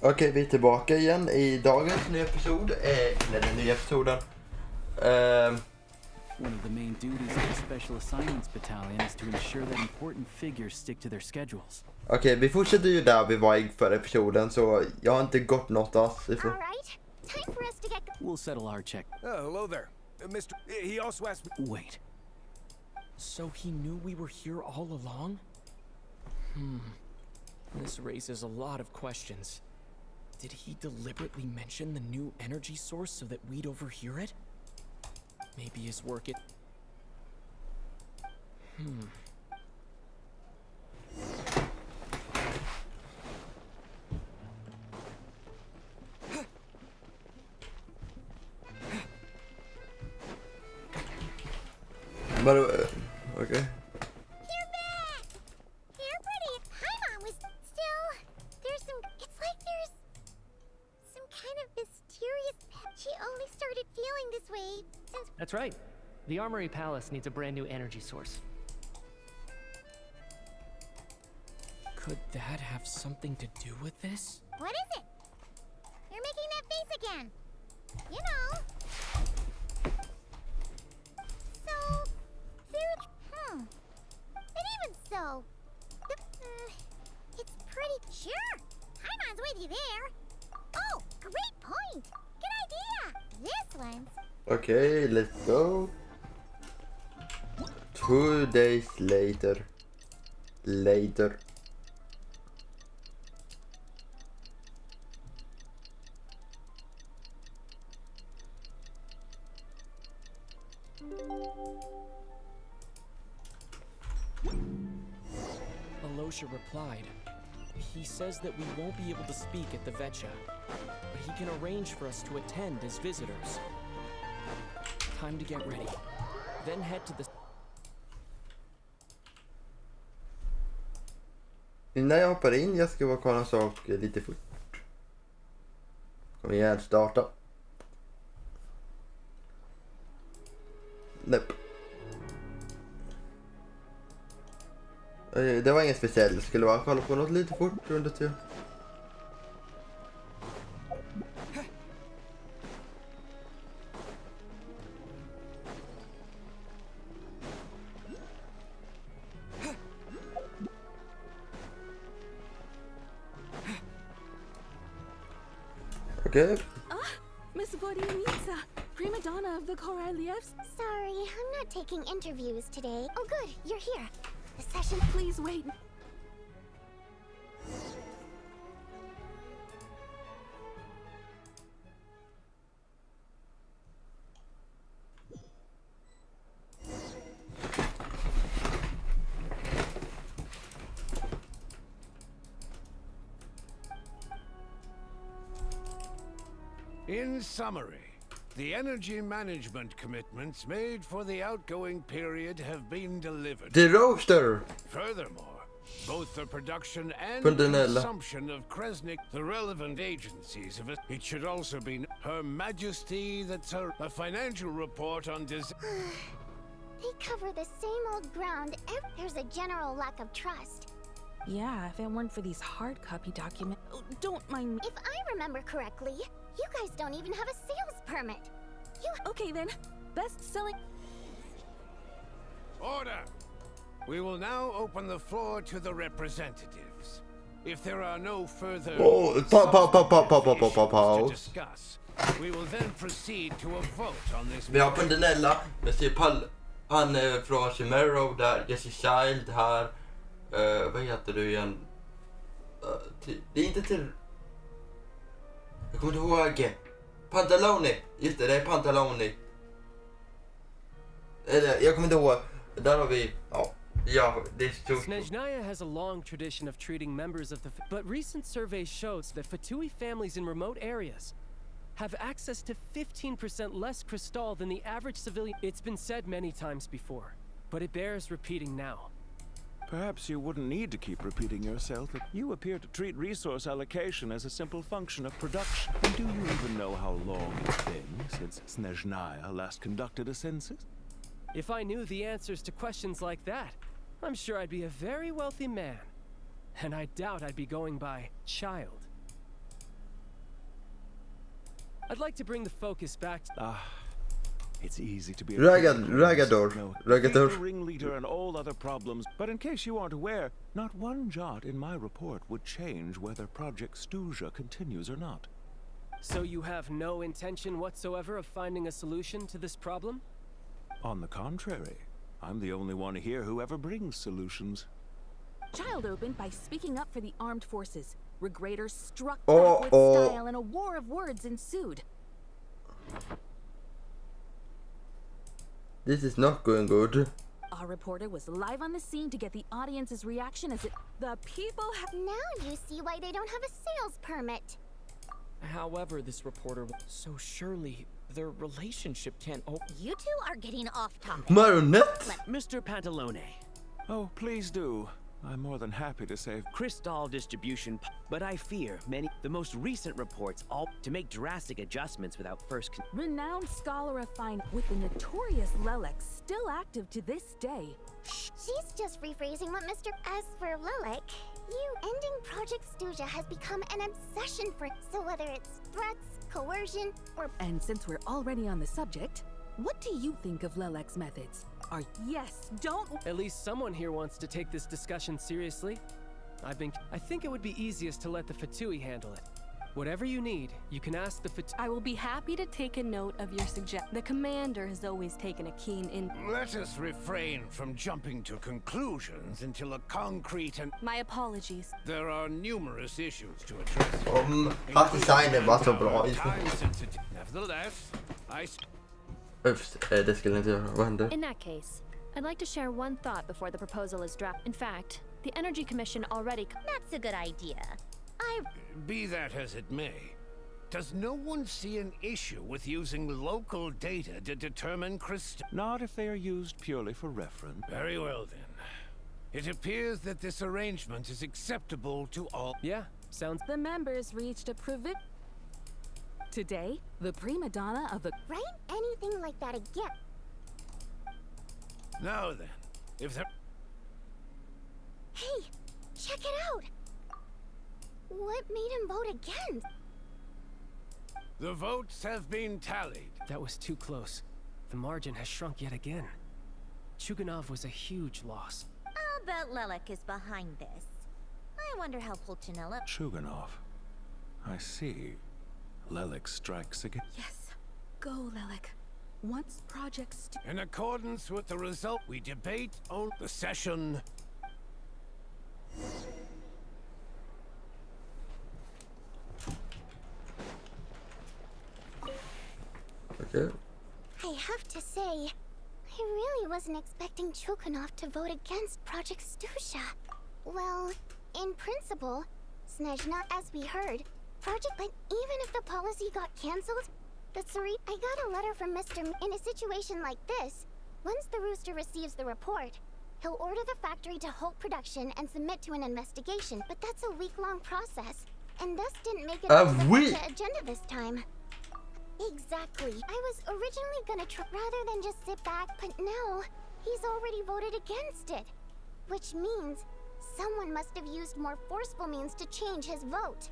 Okej, vi är tillbaka igen i dagens nya episod. Eller den nya episoden. One of the main duties of the Special Assignments Battalion is to ensure that important figures stick to their schedules. Okej, vi fortsätter ju där vi var i förra episoden, så jag har inte gått något alls ifrån. All right. Time for us to get... We'll settle our check. Hello there. Mr. He also asked me... Wait. So he knew we were here all along? This raises a lot of questions. Did he deliberately mention the new energy source so that we'd overhear it? Maybe his work But, okay. You're back! You're pretty... Hi, Mom, was still... There's some... It's like there's... some kind of mysterious... She only started feeling this way since... That's right. The Armory Palace needs a brand new energy source. Could that have something to do with this? What is it? You're making that face again. You know. So... There... But even so... it's pretty... Sure! Haimon's with you there. Oh, great point! Good idea! This one's... Okay, let's go. 2 days later. Alosha replied. He says that we won't be able to speak at the Vetcha, but he can arrange for us to attend as visitors. Time to get ready. Then head to the... Innan jag hoppar in, jag ska bara kolla en sak lite fort. Kom igen, starta. Nope. Det var inget speciellt, jag skulle bara kolla på något lite fort under tiden. Okay. Miss Vodianitsa, prima donna of the Korelievs. Sorry, I'm not taking interviews today. Oh good, you're here. The session... Please wait. In summary, the energy management commitments made for the outgoing period have been delivered. The roaster! Furthermore, both the production and Pundanella. consumption of Kresnik, the relevant agencies of it. It should also be Her Majesty that's a financial report on They cover the same old ground. There's a general lack of trust. Yeah, if it weren't for these hard copy documents. Oh, don't mind me. If I remember correctly, you guys don't even have a sales permit. Okay then, best selling. Order! We will now open the floor to the representatives. If there are no further to discuss, we will then proceed to a vote on this. Vi har Pundanella, jag ser han från Chimero där, Jesse Child här. Vad heter du igen? Det är inte till... Jag kommer inte ihåg. Pantaloni! Just det är Pantaloni. Eller, jag kommer inte ihåg. Där har vi... Ja, det är stort. Snezhnaya has a long tradition of treating members of the... But recent surveys shows that Fatui families in remote areas have access to 15% less crystal than the average civilian. It's been said many times before, but it bears repeating now. Perhaps you wouldn't need to keep repeating yourself. You appear to treat resource allocation as a simple function of production. And do you even know how long it's been since Snezhnaya last conducted a census? If I knew the answers to questions like that, I'm sure I'd be a very wealthy man. And I doubt I'd be going by child. I'd like to bring the focus back to It's easy to be a Ragador. defeat the ringleader and all other problems. But in case you aren't aware, not one jot in my report would change whether Project Stuzha continues or not. So you have no intention whatsoever of finding a solution to this problem? On the contrary, I'm the only one here who ever brings solutions. Child opened by speaking up for the armed forces. Regraders struck back with style and a war of words ensued. This is not going good. Our reporter was live on the scene to get the audience's reaction as the people have... Now you see why they don't have a sales permit. However, this reporter... So surely, their relationship can't... Oh, You two are getting off topic. Marionette? Mr. Pantalone, Oh, please do. I'm more than happy to save... Crystal distribution, but I fear the most recent reports all to make drastic adjustments without first Renowned scholar of fine with the notorious Lelek still active to this day. She's just rephrasing what Mr. As for Lilac, ending Project Stuzha has become an obsession for... So whether it's threats, coercion, or... And since we're already on the subject, what do you think of Lelek's methods? Don't... At least someone here wants to take this discussion seriously. I think it would be easiest to let the Fatui handle it. Whatever you need, you can ask the Fatui. I will be happy to take a note of your suggestion. The commander has always taken a keen in... Let us refrain from jumping to conclusions until a concrete and... My apologies. There are numerous issues to address. Hans designen var så bra. Nevertheless, Det skulle inte göra. Vad hände? In that case, I'd like to share one thought before the proposal is drafted. In fact, the Energy Commission already... That's a good idea. Be that as it may, does no one see an issue with using local data to determine crystal? Not if they are used purely for reference. Very well then. It appears that this arrangement is acceptable to all. Yeah, sounds... The members reached a Today, the prima donna of the... Write anything like that again. Now then, if there... Hey, check it out! What made him vote against? The votes have been tallied. That was too close. The margin has shrunk yet again. Chuganov was a huge loss. I'll bet Lilac is behind this. I wonder how Pulcinella... Chuganov. I see. Lelek strikes again. Yes. Go, Lelek. Once projects... In accordance with the result, we debate on the session. Okay. I have to say, I really wasn't expecting Chuganov to vote against Project Stuzha. Well, in principle, Snezhnaya, as we heard, but even if the policy got cancelled, I got a letter from Mr. In a situation like this, once the Rooster receives the report, he'll order the factory to halt production and submit to an investigation, but that's a week-long process, and thus didn't make it on the agenda this time. Exactly. I was originally gonna try rather than just sit back, but now he's already voted against it. Which means someone must have used more forceful means to change his vote.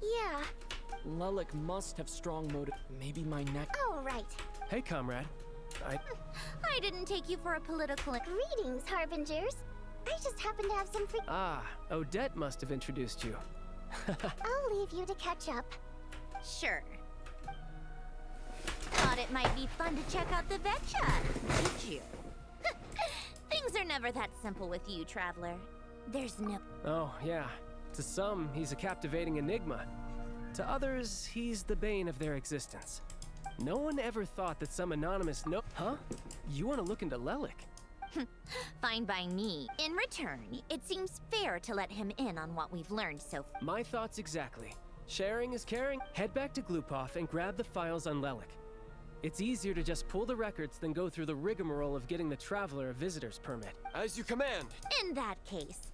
Yeah. Lelek must have strong motive. Maybe my neck... Oh, right. Hey, comrade. I didn't take you for a political... Greetings, Harbingers. I just happen to have some free... Ah, Odette must have introduced you. I'll leave you to catch up. Sure. Thought it might be fun to check out the Vetcha, did you? Things are never that simple with you, Traveler. There's no... Oh, yeah. To some, he's a captivating enigma. To others, he's the bane of their existence. No one ever thought that some anonymous Huh? You want to look into Lelek? Fine by me. In return, it seems fair to let him in on what we've learned so far. My thoughts exactly. Sharing is caring. Head back to Glupov and grab the files on Lelek. It's easier to just pull the records than go through the rigmarole of getting the Traveler a visitor's permit. As you command. In that case.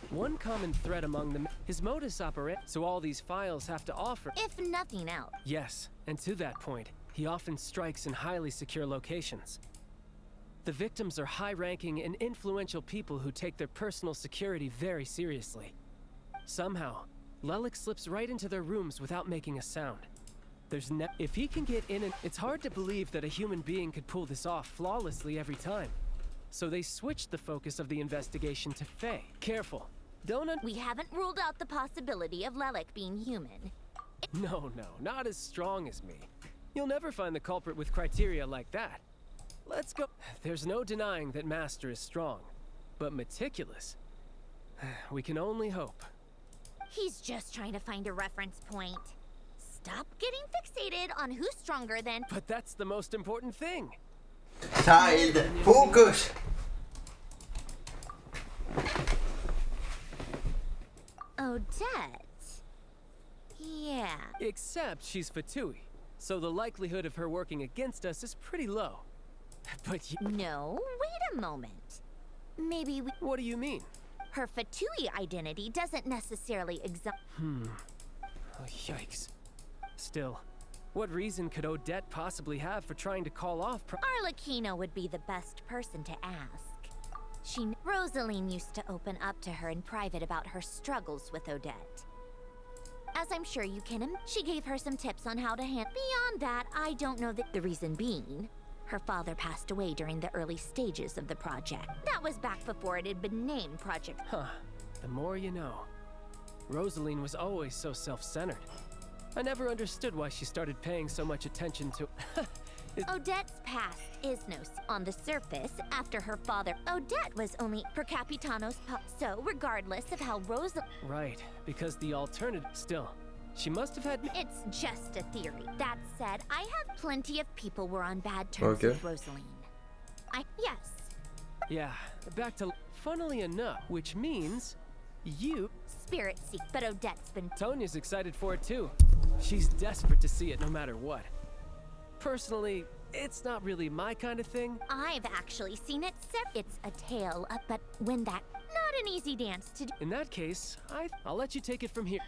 One common thread among them, his modus operandi, so all these files have to offer. If nothing else. Yes, and to that point, he often strikes in highly secure locations. The victims are high-ranking and influential people who take their personal security very seriously. Somehow, Lelik slips right into their rooms without making a sound. If he can get in, and it's hard to believe that a human being could pull this off flawlessly every time. So they switched the focus of the investigation to Faye. Careful. We haven't ruled out the possibility of Lelik being human. No, not as strong as me. You'll never find the culprit with criteria like that. Let's go. There's no denying that Master is strong, but meticulous. We can only hope. He's just trying to find a reference point. Stop getting fixated on who's stronger than. But that's the most important thing. Child, focus! Odette. Yeah. Except she's Fatui, so the likelihood of her working against us is pretty low. But No, wait a moment. Maybe we. What do you mean? Her Fatui identity doesn't necessarily Oh, yikes. Still, what reason could Odette possibly have for trying to call off Arlecchino would be the best person to ask. Rosaline used to open up to her in private about her struggles with Odette. As I'm sure you can she gave her some tips on how to handle. Beyond that, I don't know the reason being. Her father passed away during the early stages of the project. That was back before it had been named Project. Huh. The more you know. Rosaline was always so self-centered. I never understood why she started paying so much attention to... Odette's past is on the surface, after her father, Odette was only per Capitano's so regardless of how Right, because the alternative... Still, she must have had... It's just a theory. That said, I have plenty of people we're on bad terms with Rosaline. Yes. Yeah, back to... Funnily enough, which means... You... Spirit seek, but Odette's been... Tonya's excited for it too. She's desperate to see it no matter what. Personally, it's not really my kind of thing. I've actually seen it. It's a tale, but when that... Not an easy dance to do. In that case, I'll let you take it from here.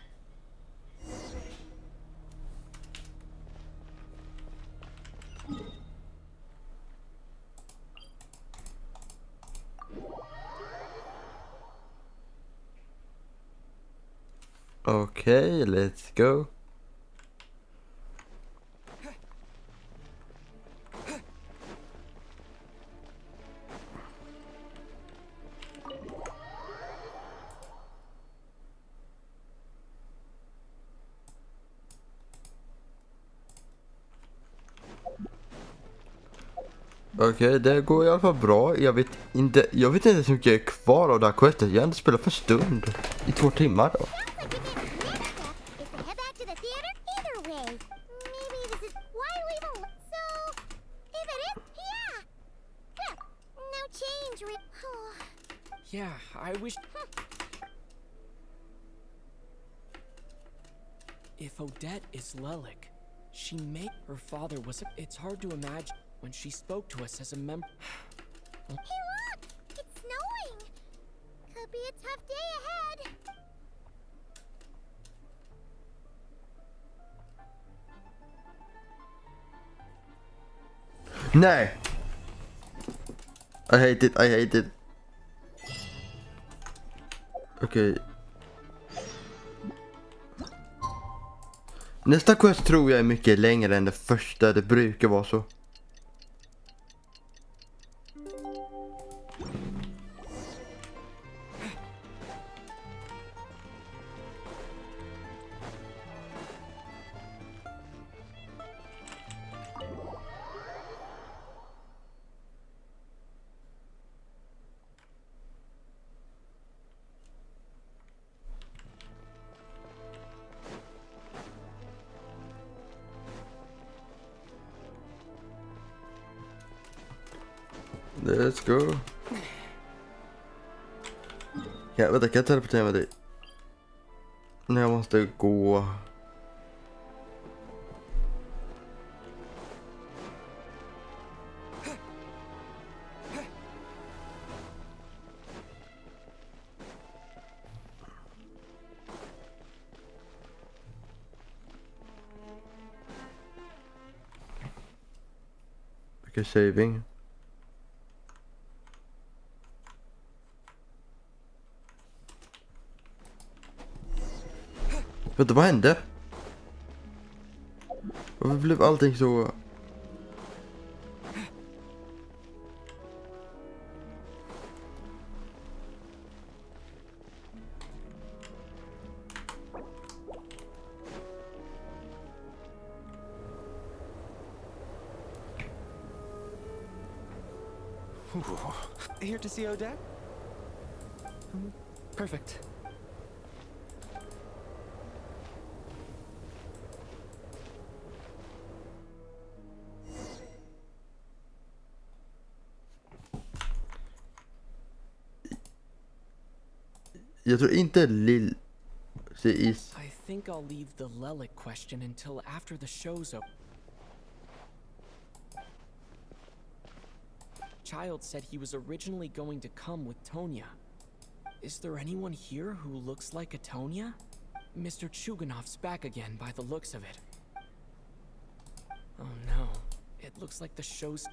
Okay, let's go. Okej, det går i alla fall bra. Jag vet inte så mycket kvar av det här questet. Jag har inte spelat för stund. I 2 timmar då. Yeah, I wish... If Odette is Lelik, she may... Her father was... It's hard to imagine when she spoke to us as a member... Hey look! It's snowing! Could be a tough day ahead. Nej! I hate it. Okej. Nästa quest tror jag är mycket längre än det första. Det brukar vara så. Let's go. Ja, vänta, kan jag teleportera med dig? Nej, jag måste gå. Okay, saving. Vänta, vad hände? Varför blev allting så... Here to see Odette? Perfect. Jag tror inte Lill... I think I'll leave the Lelic question until after the show's up. Child said he was originally going to come with Tonya. Is there anyone here who looks like a Tonya? Mr. Chuganov's back again by the looks of it. Oh no, it looks like the show's...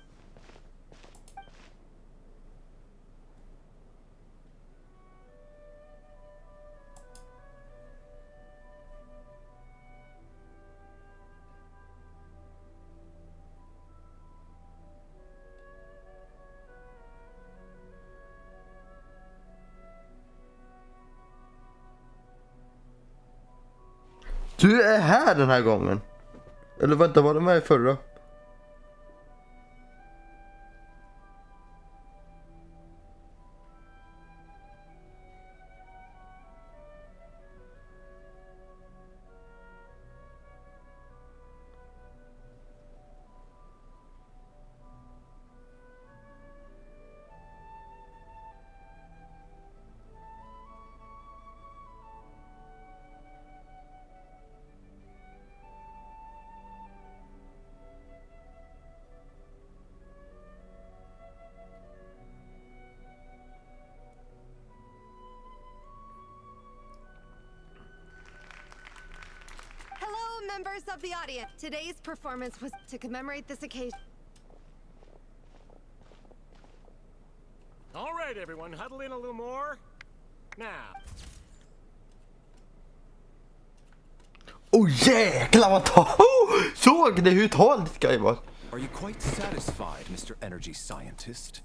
Du är här den här gången. Eller vänta, var du med i förra? Members of the audience, today's performance was to commemorate this occasion. All right, everyone, huddle in a little more. Now. Oh jäklar vad såg ni hur talet ska vara? Are you quite satisfied, Mr. Energy Scientist?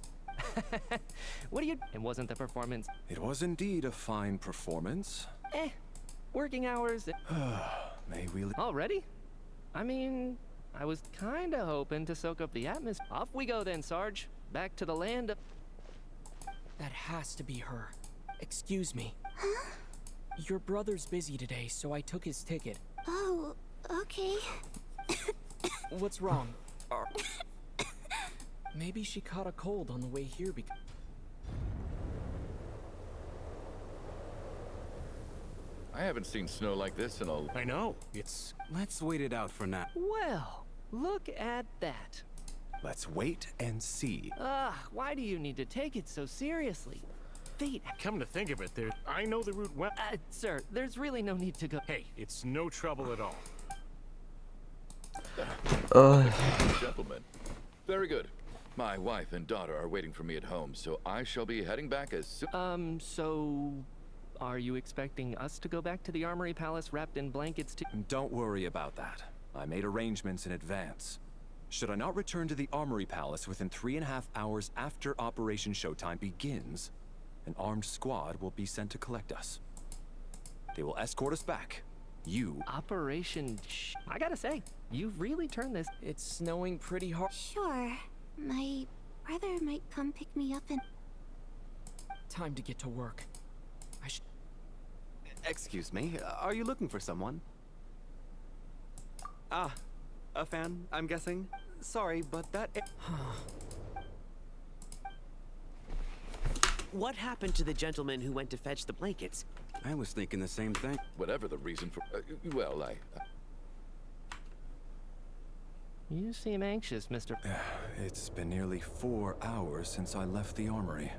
What do you... It wasn't the performance. It was indeed a fine performance. Working hours... May we... Already? I mean, I was kinda hoping to soak up the atmosphere. Off we go then, Sarge. Back to the land of... That has to be her. Excuse me. Huh? Your brother's busy today, so I took his ticket. Oh, okay. What's wrong? Maybe she caught a cold on the way here because... I haven't seen snow like this in a... I know. It's... Let's wait it out for now. Well, look at that. Let's wait and see. Why do you need to take it so seriously? Fate... Come to think of it, I know the route well... sir, there's really no need to go... Hey, it's no trouble at all. Gentlemen. Very good. My wife and daughter are waiting for me at home, so I shall be heading back as soon... So... Are you expecting us to go back to the Armory Palace wrapped in blankets to... Don't worry about that. I made arrangements in advance. Should I not return to the Armory Palace within 3.5 hours after Operation Showtime begins, an armed squad will be sent to collect us. They will escort us back. You... Operation I gotta say, you've really turned this... It's snowing pretty hard. Sure. My brother might come pick me up and... Time to get to work. Excuse me, are you looking for someone? Ah, a fan, I'm guessing? Sorry, but that... What happened to the gentleman who went to fetch the blankets? I was thinking the same thing. Whatever the reason for... well, You seem anxious, Mr... It's been nearly 4 hours since I left the armory.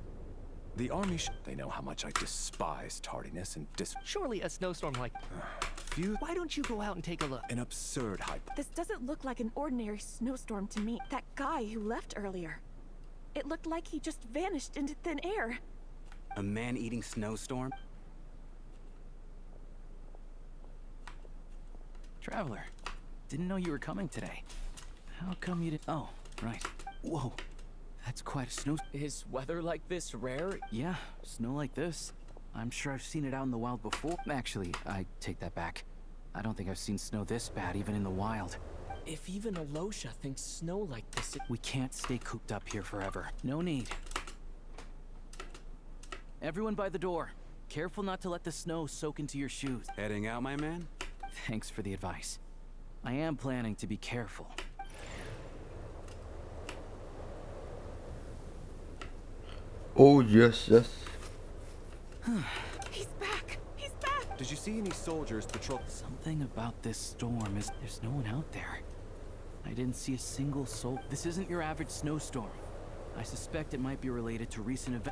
The army they know how much I despise tardiness and Surely a snowstorm like... Why don't you go out and take a look? An absurd hype. This doesn't look like an ordinary snowstorm to me. That guy who left earlier. It looked like he just vanished into thin air. A man-eating snowstorm? Traveler, didn't know you were coming today. How come you didn't? Oh, right. Whoa, that's quite a snow. Is weather like this rare? Yeah, snow like this. I'm sure I've seen it out in the wild before. Actually, I take that back. I don't think I've seen snow this bad even in the wild. If even Alosha thinks snow like this, we can't stay cooped up here forever. No need. Everyone by the door. Careful not to let the snow soak into your shoes. Heading out, my man? Thanks for the advice. I am planning to be careful. Oh, yes, yes. He's back! He's back! Did you see any soldiers patrol? Something about this storm is there's no one out there. I didn't see a single soul. This isn't your average snowstorm. I suspect it might be related to recent events.